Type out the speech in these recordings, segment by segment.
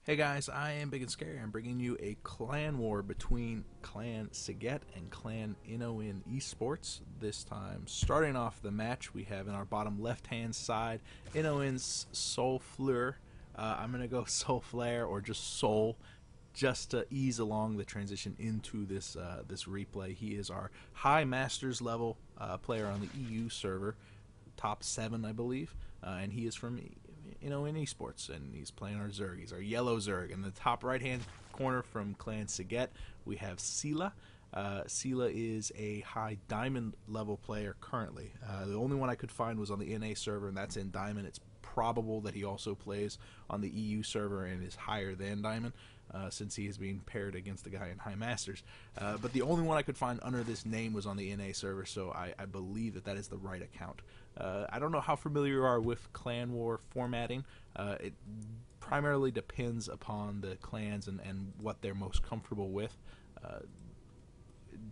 Hey guys, I am Big and Scary. I'm bringing you a clan war between Clan Sqeht and Clan NoN-eSports. This time, starting off the match, we have in our bottom left-hand side NoN's soulFLURE. I'm going to go soulFLURE or just Soul, just to ease along the transition into this replay. He is our high masters level player on the EU server, top 7, I believe, and he is from NoNesports, and he's playing our Zerg. He's our yellow Zerg. In the top right-hand corner from Clan Sqeht, we have Cella. Cella is a high diamond level player currently. The only one I could find was on the NA server, and that's in diamond. It's probable that he also plays on the EU server and is higher than diamond, since he is being paired against a guy in high masters. But the only one I could find under this name was on the NA server, so I believe that is the right account. I don't know how familiar you are with ClanWar formatting. It primarily depends upon the clans and what they're most comfortable with.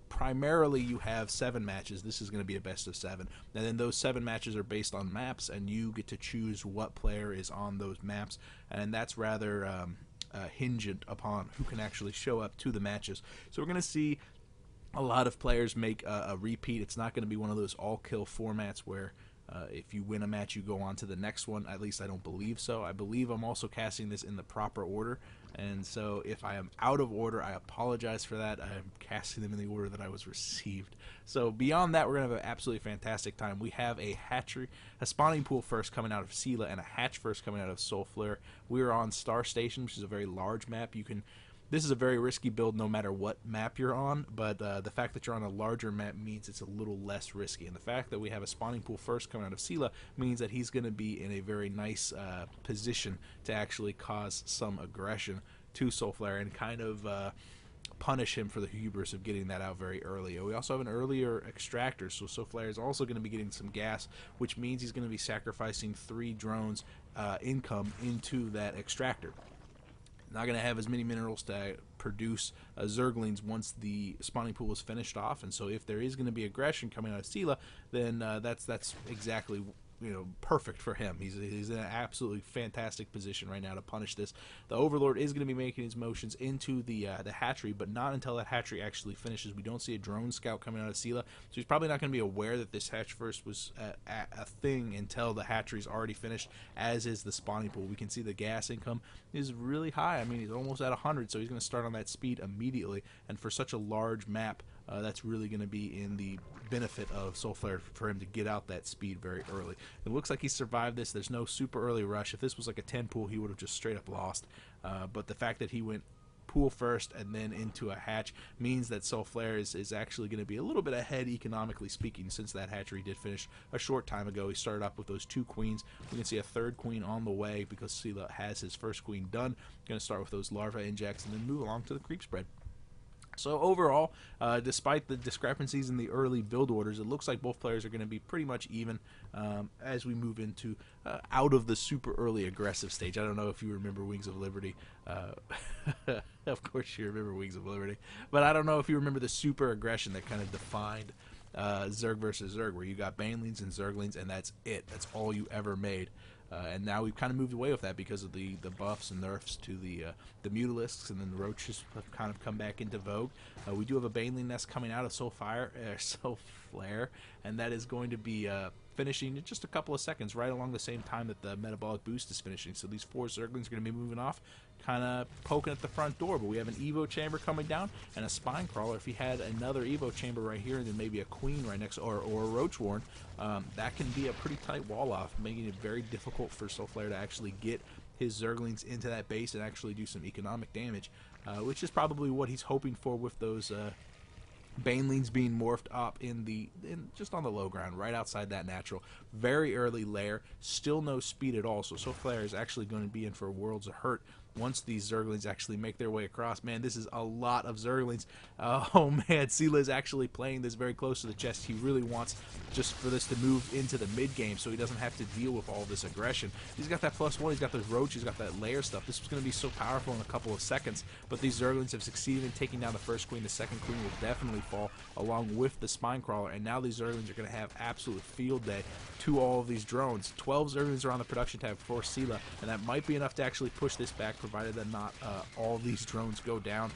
Primarily you have 7 matches. This is going to be a best of 7, and then those 7 matches are based on maps, and you get to choose what player is on those maps, and that's rather hingent upon who can actually show up to the matches. So we're going to see a lot of players make a repeat. It's not going to be one of those all-kill formats where if you win a match, you go on to the next one. At least I don't believe so. I believe I'm also casting this in the proper order, and so if I am out of order, I apologize for that. I am casting them in the order that I was received. So beyond that, we're going to have an absolutely fantastic time. We have a hatchery, a spawning pool first coming out of Cella, and a hatch first coming out of soulFLURE. We are on Star Station, which is a very large map. This is a very risky build no matter what map you're on, but the fact that you're on a larger map means it's a little less risky. And the fact that we have a spawning pool first coming out of Cella means that he's going to be in a very nice position to actually cause some aggression to soulFLURE and kind of punish him for the hubris of getting that out very early. We also have an earlier extractor, so soulFLURE is also going to be getting some gas, which means he's going to be sacrificing 3 drones income into that extractor. Not going to have as many minerals to produce Zerglings once the spawning pool is finished off, and so if there is going to be aggression coming out of Cella, then that's exactly perfect for him. He's in an absolutely fantastic position right now to punish this. The Overlord is going to be making his motions into the hatchery, but not until that hatchery actually finishes. We don't see a drone scout coming out of Cella, so he's probably not going to be aware that this hatch first was a thing until the hatchery's already finished, as is the spawning pool. We can see the gas income is really high. I mean, he's almost at 100, so he's going to start on that speed immediately, and for such a large map, that's really going to be in the benefit of soulFLURE for him to get out that speed very early. It looks like he survived this. There's no super early rush. If this was like a 10 pool, he would have just straight up lost. But the fact that he went pool first and then into a hatch means that soulFLURE is actually going to be a little bit ahead economically speaking, since that hatchery did finish a short time ago. He started off with those 2 queens. We can see a 3rd queen on the way because Cella has his 1st queen done. Going to start with those larva injects and then move along to the creep spread. So overall, despite the discrepancies in the early build orders, it looks like both players are going to be pretty much even as we move into out of the super early aggressive stage. I don't know if you remember Wings of Liberty. Of course you remember Wings of Liberty. But I don't know if you remember the super aggression that kind of defined Zerg versus Zerg, where you got Banelings and Zerglings, and that's it. That's all you ever made. And now we've kind of moved away with that because of the buffs and nerfs to the Mutalisks, and then the Roaches have kind of come back into vogue. We do have a Baneling nest coming out of soulFLURE, and that is going to be finishing in just a couple of seconds, right along the same time that the metabolic boost is finishing. So these 4 Zerglings are going to be moving off, kind of poking at the front door. But we have an Evo chamber coming down and a spine crawler. If he had another Evo chamber right here and then maybe a queen right next, or a Roach Warren, that can be a pretty tight wall off, making it very difficult for soulFLURE to actually get his Zerglings into that base and actually do some economic damage, which is probably what he's hoping for with those Banelings being morphed up just on the low ground, right outside that natural. Very early lair, still no speed at all, so soulFLURE is actually going to be in for worlds of hurt once these Zerglings actually make their way across. Man, this is a lot of Zerglings. Oh man, Cella is actually playing this very close to the chest. He really wants just for this to move into the mid game so he doesn't have to deal with all this aggression. He's got that +1, he's got those roach, he's got that layer stuff. This was going to be so powerful in a couple of seconds, but these Zerglings have succeeded in taking down the first queen. The second queen will definitely fall along with the spine crawler, and now these Zerglings are going to have absolute field day to all of these drones. 12 Zerglings are on the production tab for Cella, and that might be enough to actually push this back provided that not all these drones go down.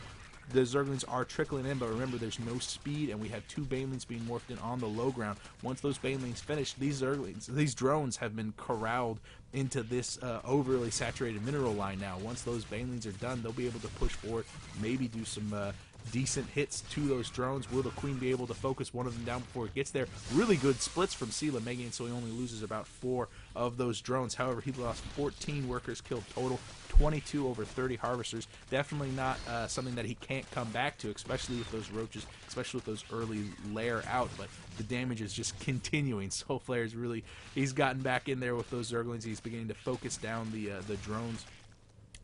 The Zerglings are trickling in, but remember, there's no speed, and we have 2 Banelings being morphed in on the low ground. Once those Banelings finish, these drones have been corralled into this overly saturated mineral line now. Once those Banelings are done, they'll be able to push forward, maybe do some decent hits to those drones. Will the Queen be able to focus one of them down before it gets there? Really good splits from Cella, making it so he only loses about 4 of those drones. However, he lost 14 workers killed total, 22 over 30 harvesters. Definitely not something that he can't come back to, especially with those roaches, especially with those early lair out, but the damage is just continuing. soulFLURE's really, he's gotten back in there with those Zerglings. He's beginning to focus down the drones.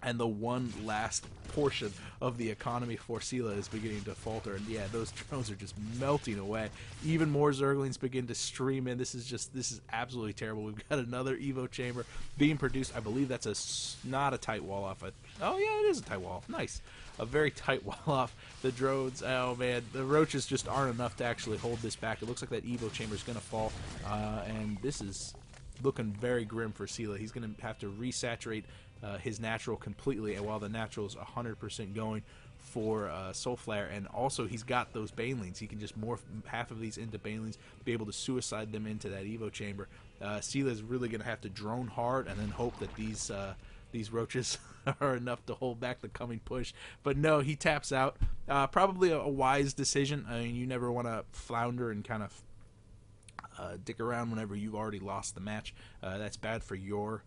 And the one last portion of the economy for Cella is beginning to falter. And yeah, those drones are just melting away. Even more Zerglings begin to stream in. This is absolutely terrible. We've got another Evo chamber being produced. I believe that's not a tight wall off. Oh yeah, it is a tight wall. Nice. A very tight wall off. The drones, oh man, the roaches just aren't enough to actually hold this back. It looks like that Evo chamber is going to fall. And this is looking very grim for Cella. He's going to have to resaturate his natural completely, and while the natural is 100% going for soulFLURE, and also he's got those Banelings. He can just morph half of these into Banelings, be able to suicide them into that Evo chamber. Cella is really going to have to drone hard and then hope that these roaches are enough to hold back the coming push. But no, he taps out. Probably a wise decision. I mean, you never want to flounder and kind of dick around whenever you've already lost the match. That's bad for your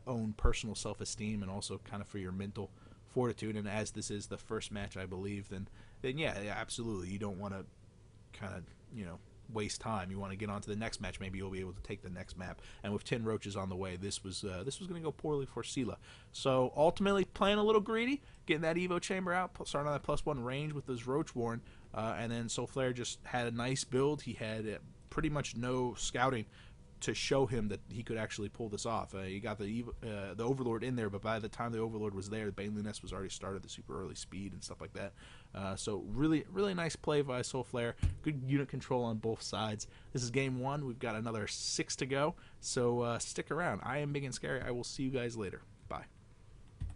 own personal self-esteem and also kind of for your mental fortitude. And as this is the first match, I believe, then yeah, absolutely, you don't want to kind of, you know, waste time. You want to get on to the next match. Maybe you'll be able to take the next map. And with 10 roaches on the way, this was going to go poorly for Cella. So ultimately, playing a little greedy, getting that Evo chamber out, starting on that +1 range with those Roach Warren, and then soulFLURE just had a nice build. He had pretty much no scouting to show him that he could actually pull this off. He got the Overlord in there, but by the time the Overlord was there, the Baneling Nest was already started, the super early speed and stuff like that. So really nice play by soulFLURE. Good unit control on both sides. This is game 1. We've got another 6 to go, so stick around. I am Big and Scary. I will see you guys later.